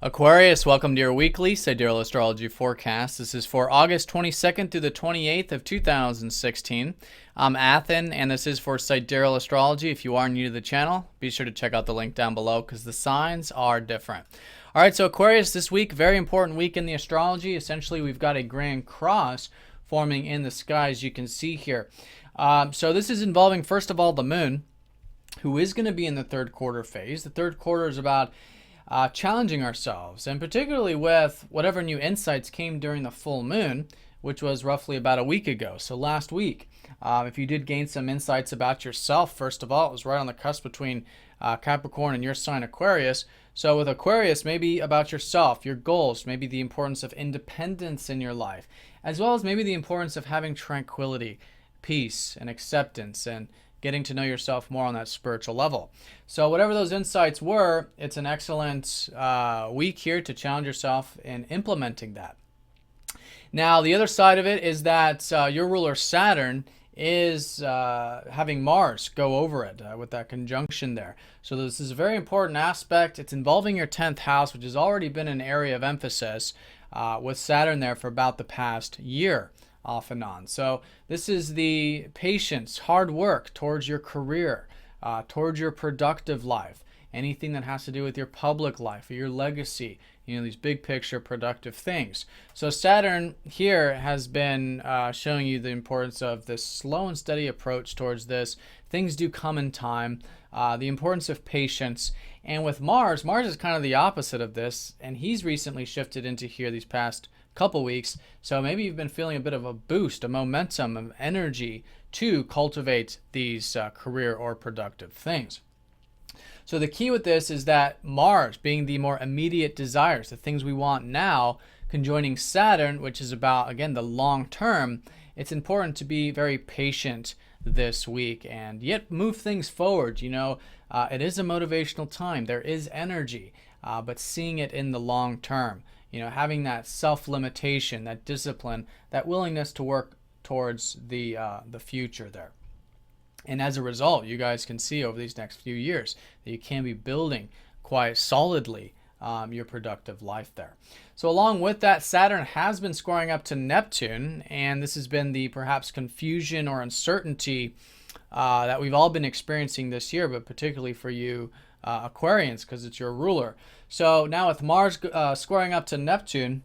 Aquarius, welcome to your weekly Sidereal Astrology forecast. This is for August 22nd through the 28th of 2016. I'm Athen, and this is for Sidereal Astrology. If you are new to the channel, be sure to check out the link down below because the signs are different. All right, so Aquarius, this week, very important week in the astrology. Essentially, we've got a grand cross forming in the sky, as you can see here. So this is involving, first of all, the moon, who is going to be in the third quarter phase. The third quarter is about challenging ourselves, and particularly with whatever new insights came during the full moon, which was roughly about a week ago, so last week. If you did gain some insights about yourself, first of all, it was right on the cusp between Capricorn and your sign Aquarius. So with Aquarius, maybe about yourself, your goals, maybe the importance of independence in your life, as well as maybe the importance of having tranquility, peace, and acceptance, and getting to know yourself more on that spiritual level. So whatever those insights were, it's an excellent week here to challenge yourself in implementing that. Now, the other side of it is that your ruler Saturn is having Mars go over it with that conjunction there. So this is a very important aspect. It's involving your 10th house, which has already been an area of emphasis with Saturn there for about the past year, off and on. So this is the patience, hard work towards your career, towards your productive life, anything that has to do with your public life or your legacy, these big picture productive things. So Saturn here has been showing you the importance of this slow and steady approach towards this. Things do come in time, the importance of patience. And with Mars is kind of the opposite of this, and he's recently shifted into here these past couple weeks. So maybe you've been feeling a bit of a boost, a momentum, of energy to cultivate these career or productive things. So the key with this is that Mars, being the more immediate desires, the things we want now, conjoining Saturn, which is about, again, the long term, it's important to be very patient this week and yet move things forward. It is a motivational time. There is energy, but seeing it in the long term. Having that self-limitation, that discipline, that willingness to work towards the future there. And as a result, you guys can see over these next few years that you can be building quite solidly your productive life there. So along with that, Saturn has been squaring up to Neptune, and this has been the perhaps confusion or uncertainty that we've all been experiencing this year, but particularly for you Aquarians, because it's your ruler. So now with Mars squaring up to Neptune,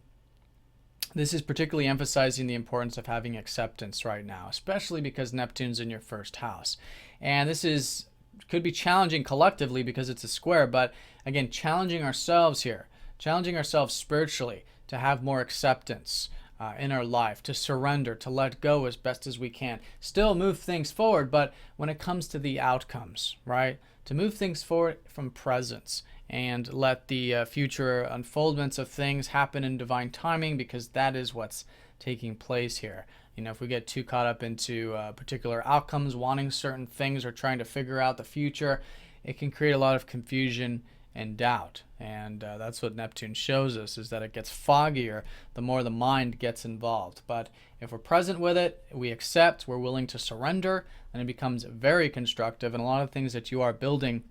this is particularly emphasizing the importance of having acceptance right now, especially because Neptune's in your first house. And this could be challenging collectively because it's a square, but again, challenging ourselves here, challenging ourselves spiritually to have more acceptance in our life, to surrender, to let go as best as we can. Still move things forward, but when it comes to the outcomes, right? To move things forward from presence and let the future unfoldments of things happen in divine timing, because that is what's taking place here. If we get too caught up into particular outcomes, wanting certain things or trying to figure out the future, it can create a lot of confusion and doubt. And that's what Neptune shows us, is that it gets foggier the more the mind gets involved. But if we're present with it, we accept, we're willing to surrender, then it becomes very constructive. And a lot of things that you are building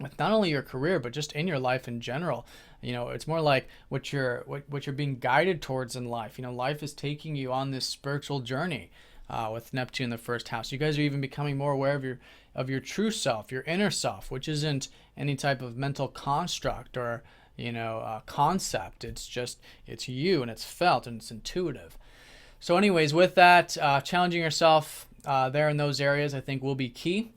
with not only your career, but just in your life in general, it's more like what you're being guided towards in life. Life is taking you on this spiritual journey with Neptune in the first house. You guys are even becoming more aware of your true self, your inner self, which isn't any type of mental construct or concept. It's you, and it's felt, and it's intuitive. So anyways, with that, challenging yourself there in those areas, I think, will be key.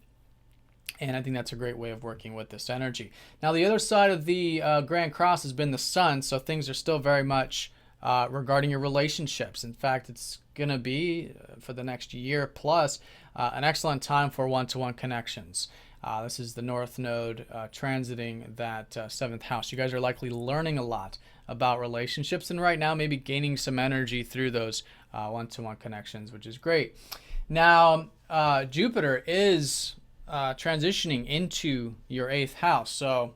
And I think that's a great way of working with this energy. Now, the other side of the Grand Cross has been the Sun, so things are still very much regarding your relationships. In fact, it's going to be, for the next year plus, an excellent time for one-to-one connections. This is the North Node transiting that 7th house. You guys are likely learning a lot about relationships, and right now maybe gaining some energy through those one-to-one connections, which is great. Now, Jupiter is transitioning into your 8th house. So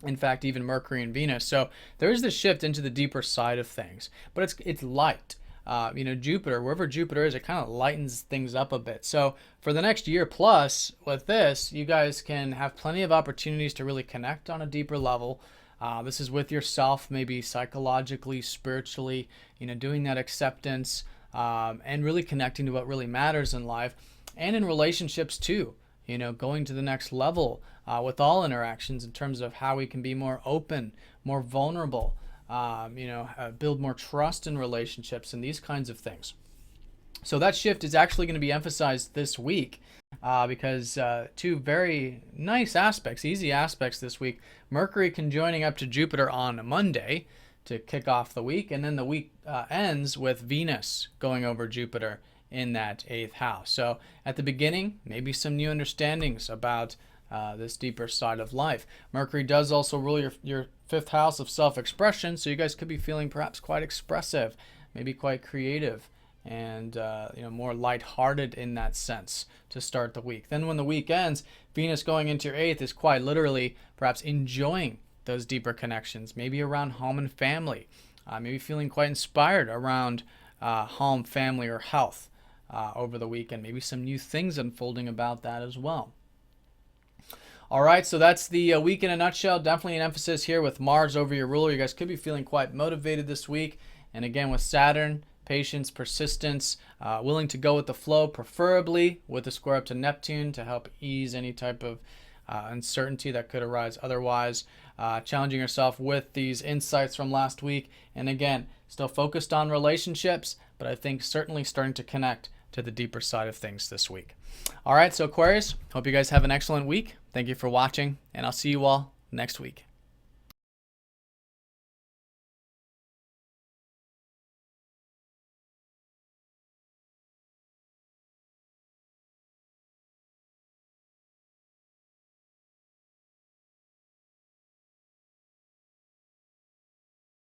in fact, even Mercury and Venus. So there is this shift into the deeper side of things, but it's light. Jupiter, wherever Jupiter is, it kind of lightens things up a bit. So for the next year plus with this, you guys can have plenty of opportunities to really connect on a deeper level, This is with yourself, maybe psychologically, spiritually, doing that acceptance, and really connecting to what really matters in life and in relationships too. Going to the next level with all interactions in terms of how we can be more open, more vulnerable, build more trust in relationships and these kinds of things. So that shift is actually going to be emphasized this week because two very nice aspects, easy aspects this week. Mercury conjoining up to Jupiter on Monday to kick off the week, and then the week ends with Venus going over Jupiter in that 8th house. So at the beginning, maybe some new understandings about this deeper side of life. Mercury does also rule your 5th house of self-expression, so you guys could be feeling perhaps quite expressive, maybe quite creative, and more lighthearted in that sense to start the week. Then when the week ends, Venus going into your 8th is quite literally perhaps enjoying those deeper connections, maybe around home and family, maybe feeling quite inspired around home, family, or health over the weekend. Maybe some new things unfolding about that as well. All right, so that's the week in a nutshell. Definitely an emphasis here with Mars over your ruler. You guys could be feeling quite motivated this week. And again, with Saturn, patience, persistence, willing to go with the flow, preferably with a square up to Neptune to help ease any type of uncertainty that could arise otherwise. Challenging yourself with these insights from last week. And again, still focused on relationships, but I think certainly starting to connect to the deeper side of things this week. All right, so Aquarius, hope you guys have an excellent week. Thank you for watching, and I'll see you all next week.